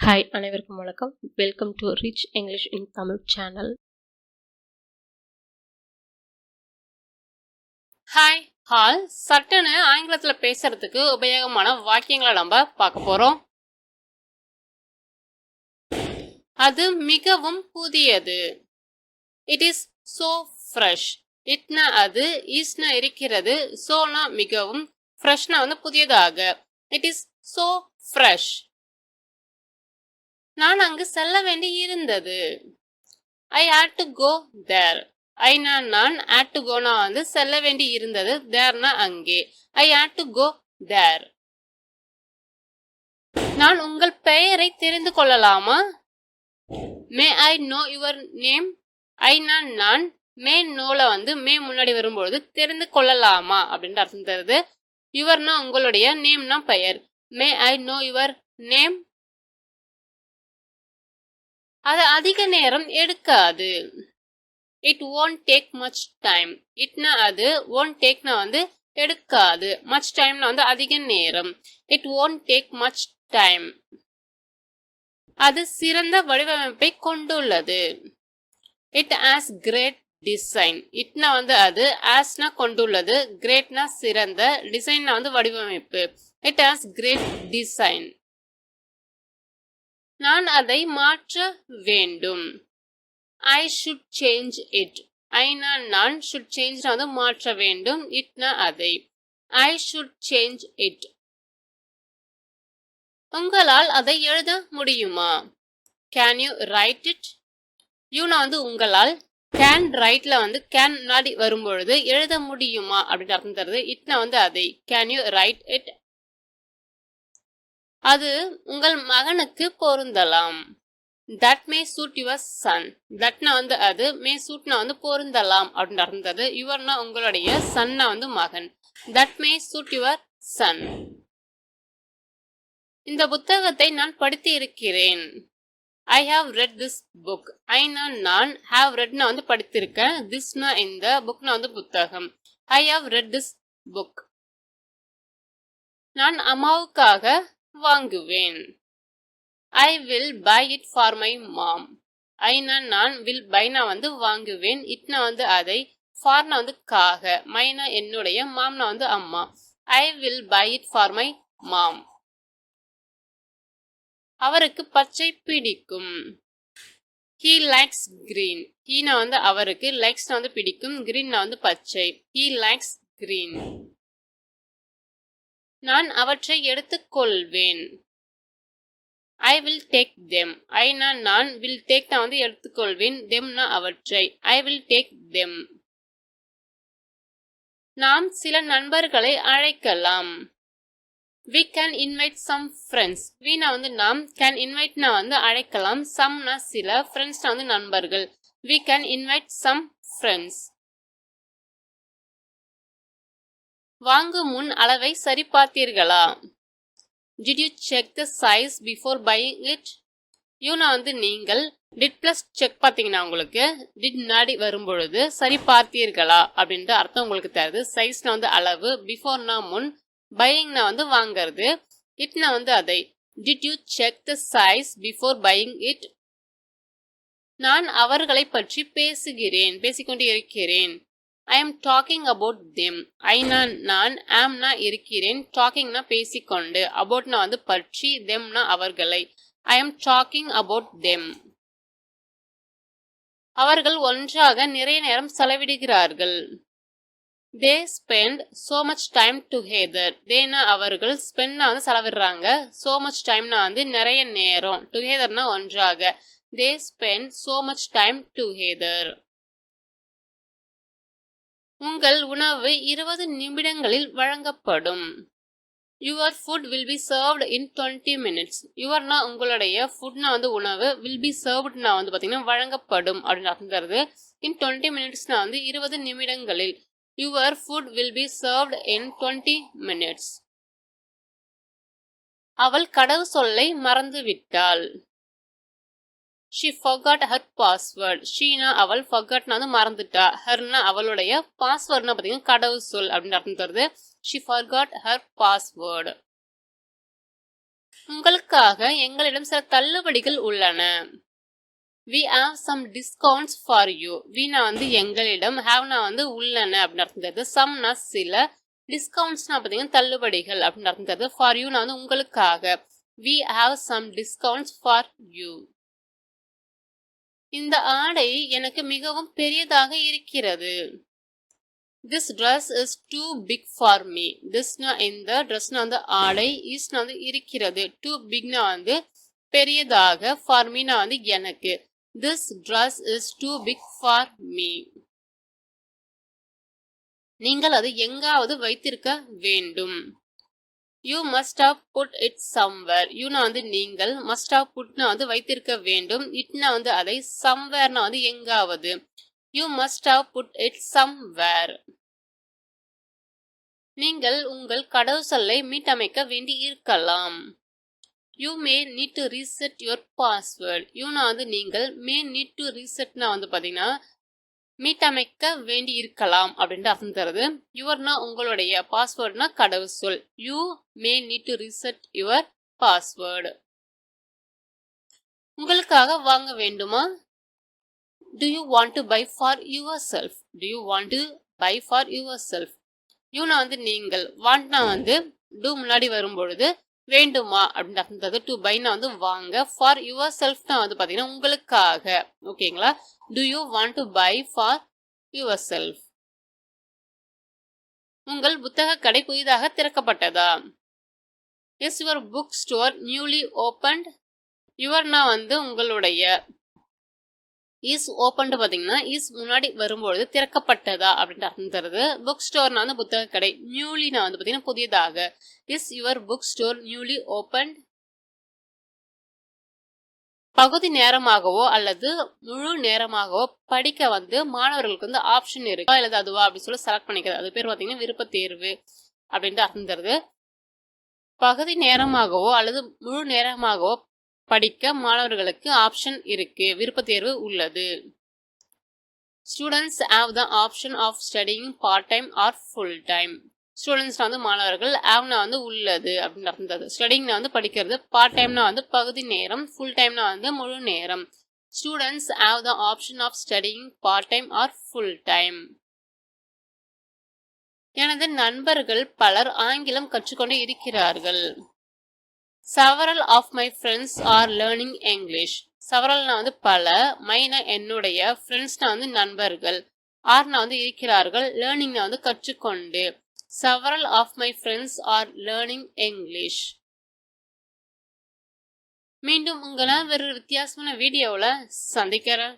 Hi அனைவருக்கும் வணக்கம். Welcome to rich English in Tamil channel. Hi hall சட்டுன்னு ஆங்கிலத்தில் பேசுறதுக்கு உபயோகமான வாக்கியங்களை நம்ம பார்க்க போறோம். அது மிகவும் புதியது. It is so fresh. இட்னா அது, இஸ்னா இருக்கிறது, சோனா மிகவும், ஃப்ரெஷ்னா புதியதாக. It is so fresh. நான் அங்கு செல்ல வேண்டி இருந்தது. ஐ ஹேட் டு கோ தேர். ஐனா நான், ஹேட் டு கோனா செல்ல வேண்டி இருந்தது, தேர்னா அங்கே. ஐ ஹேட் டு கோ தேர். நான் உங்கள் பெயரை தெரிந்து கொள்ளலாமா? மே I know your name. Aina நான், மே நோல மே முன்னாடி வரும்பொழுது தெரிந்து கொள்ளலாமா அப்படின்ற அர்த்தம் தருது. யுவர்னா உங்களுடைய, நேம்னா பெயர். மே ஐ நோ யுவர் நேம். அது அதிக நேரம் எடுக்காது. It won't take much time. இட்னா அது, won't takeனா எடுக்காது, much timeனா அதிக நேரம். It won't take much time. அது சிறந்த வடிவமைப்பை கொண்டுள்ளது. It has great design. இட்னா அது, hasனா கொண்டுள்ளது, greatனா சிறந்த, டிசைன்னா வடிவமைப்பு. It has great design. நான் அதை மாற்ற வேண்டும். I should change it. Aina நான், should changeனா மாற்ற வேண்டும், இட்னா அதை. I should change it. உங்களால் அதை எழுத முடியுமா? Can you write it? யூனா உங்களால், can writeல can முன்னாடி வரும்பொழுது எழுத முடியுமா அப்படின்னு அர்த்தம் தருது. இட்னா அதை. Can you write it? அது உங்கள் மகனுக்கு பொருந்தலாம். That may suit your son. Thatனா அது, may suitனா பொருந்தலாம் அப்படின்னு அர்த்தம் தருது. யுவர்னா உங்களுடைய, சன்னா மகன். That may suit your son. இந்த புத்தகத்தை நான் படித்து இருக்கிறேன். I have read this book. Aina நான், have readனா படித்திருக்கேன், thisனா இந்த, bookனா புத்தகம். I have read this book. நான் அம்மாவுக்காக வாங்குவேன். I will buy it for my mom. Aina நான், will buyனா வாங்குவேன், இட்னா அதை, ஃபார்னா காக, மைனா என்னுடைய, மாம்னா அம்மா. I will buy it for my mom. அவருக்கு பச்சை பிடிக்கும். He likes green. ஹீனா அவருக்கு, likesனா பிடிக்கும், greenனா பச்சை. He likes green. நான் அவற்றை எடுத்துக்கொள்வேன். I will take them. Aina நான், will takeனா எடுத்துக்கொள்வேன், themனா அவற்றை. I will take them. நாம் சில நண்பர்களை அழைக்கலாம். We can invite some friends. வீனா நாம், can inviteனா அழைக்கலாம், someனா சில, friendsனா நண்பர்கள். We can invite some friends. வாங்கும் முன் அளவை சரி பார்த்தீர்களா? Did you check the size before buying it? யூனா நீங்கள், did plus check பார்த்தீங்கன்னா உங்களுக்கு, did முன்னாடி வரும்பொழுது சரி பார்த்தீர்களா அப்படின்ற அர்த்தம் உங்களுக்கு தருது. சைஸ்னா அளவு, பிஃபோர்னா முன், பையிங்னா வாங்கிறது, இட்னா அதை. Did you check the size before buying it? நான் அவர்களை பற்றி பேசுகிறேன், பேசிக்கொண்டு இருக்கிறேன். I am talking about them. Aina நான், amனா இருக்கிறேன், talkingனா பேசிக்கொண்டு, aboutனா பற்றி, themனா அவர்களை. I am talking about them. அவர்கள் ஒன்றாக நிறைய நேரம் செலவிடுகிறார்கள். They spend so much time together. theyனா அவர்கள், spendனா செலவிடுறாங்க, so much timeனா நிறைய நேரம், togetherனா ஒன்றாக. They spend so much time together. உங்கள் உணவு 20 நிமிடங்களில் வழங்கப்படும். Your food will be served in 20 minutes. Yourனா உங்களுடைய, foodனா உணவு, will be servedனா பார்த்தீங்கன்னா வழங்கப்படும் அப்படின்னு அர்த்தம் தருது. In 20 minutesனா 20 நிமிடங்களில். Your food will be served in 20 minutes. அவள் கடவு சொல்லை மறந்துவிட்டாள். She forgot her password. Sheனா அவள், forgotனா மறந்துட்டா, herனா அவளுடைய, passwordனா பார்த்தீங்கன்னா கடவு சொல் அப்படின்னு அர்த்தம் தருது. She forgot her password. உங்களுக்காக எங்களிடம் சில தள்ளுபடிகள் உள்ளன. We have some discounts for you. வீணா வந்து எங்களிடம், ஹேவ்னா வந்து உள்ளன அப்படின்னு அர்த்தம் தருது. சம்னா சில, டிஸ்கவுண்ட்ஸ்னா பார்த்தீங்கன்னா தள்ளுபடிகள் அப்படின்னு அர்த்தம் தருது. ஃபார் யூனா வந்து உங்களுக்காக. We have some discounts for you. இந்த ஆடை எனக்கு மிகவும் பெரியதாக இருக்கிறது. This dress is too big for me. Thisனா இந்த, dressனா வந்து ஆடை, isனா வந்து இருக்கிறது, too bigனா வந்து பெரியதாக, for meனா வந்து எனக்கு. This dress is too big for me. நீங்கள் அதை எங்காவது வைத்திருக்க வேண்டும். You must have put it somewhere. யூனா வந்து நீங்கள், must have putனா வந்து வைத்திருக்க வேண்டும், itனா வந்து அதை, somewhereனா வந்து எங்காவது. You must have put it somewhere. நீங்கள் உங்கள் கடவுச்சொல்லை மீட்டமைக்க வேண்டி இருக்கலாம். You may need to reset your password. யூனா வந்து நீங்கள், may need to resetனா வந்து பார்த்தீங்கன்னா மீட்டமைக்க வேண்டி இருக்கலாம் அப்படின்ட்டு அர்த்தம் தருது. யுவர்னா உங்களுடைய, பாஸ்வேர்ட்னா கடவுச்சொல். You may need to reset your password. உங்களுக்காக வாங்க வேண்டுமா? Do you want to buy for yourself? Do you want to buy for yourself? யூனா வந்து நீங்கள், வாண்ட்னா வந்து do முன்னாடி வரும்பொழுது வேண்டுமா அப்படின்னு அர்த்தம் தருது. டு பைனா வந்து வாங்க, ஃபார் யுவர் செல்ஃப்னா வந்து பார்த்தீங்கன்னா உங்களுக்காக. ஓகேங்களா? Do you want to buy for yourself? உங்கள் புத்தக கடை புதிதாக திறக்கப்பட்டதா? Is your bookstore newly opened? யுவர்னா வந்து உங்களுடைய, இஸ் ஓப்பன்டு பார்த்தீங்கன்னா இஸ் முன்னாடி வரும்பொழுது திறக்கப்பட்டதா அப்படின்ட்டு அர்த்தம் தருது. புக் ஸ்டோர்னா வந்து புத்தக கடை, நியூலினா வந்து பார்த்தீங்கன்னா புதியதாக. Is your book store newly opened? பகுதி நேரமாகவோ அல்லது முழு நேரமாகவோ படிக்க வந்து மாணவர்களுக்கு வந்து ஆப்ஷன் இருக்கு. அல்லது அதுவா அப்படின்னு சொல்லி செலக்ட் பண்ணிக்கிறது. அது பேர் பார்த்தீங்கன்னா விருப்ப தேர்வு அப்படின்ட்டு அர்த்தம் தருது. பகுதி நேரமாகவோ அல்லது முழு நேரமாகவோ படிக்க மாணவர்களுக்கு ஆப்ஷன் இருக்கு, விருப்ப தேர்வு உள்ளது. Students have the option of studying part time or full time. Students வந்து மாணவர்கள், ஹேவ்னா வந்து உள்ளது அப்படின்னு அர்த்தம் தருது. ஸ்டடிங்னா வந்து படிக்கிறது, பார்ட் டைம்னா வந்து பகுதி நேரம், ஃபுல் டைம்னா வந்து முழு நேரம். Students have the option of studying part time or full time. எனது நண்பர்கள் பலர் ஆங்கிலம் கற்றுக்கொண்டு இருக்கிறார்கள். Several of my friends are learning English. செவரல்னா வந்து பல, மைனா என்னுடைய, ஃப்ரெண்ட்ஸ்னா வந்து நண்பர்கள், ஆர்னா வந்து இருக்கிறார்கள், லேர்னிங்னா வந்து கற்றுக்கொண்டு. Several of my friends are learning English. மீண்டும் உங்களை வேறு வித்தியாசமான வீடியோவில் சந்திக்கிறேன்.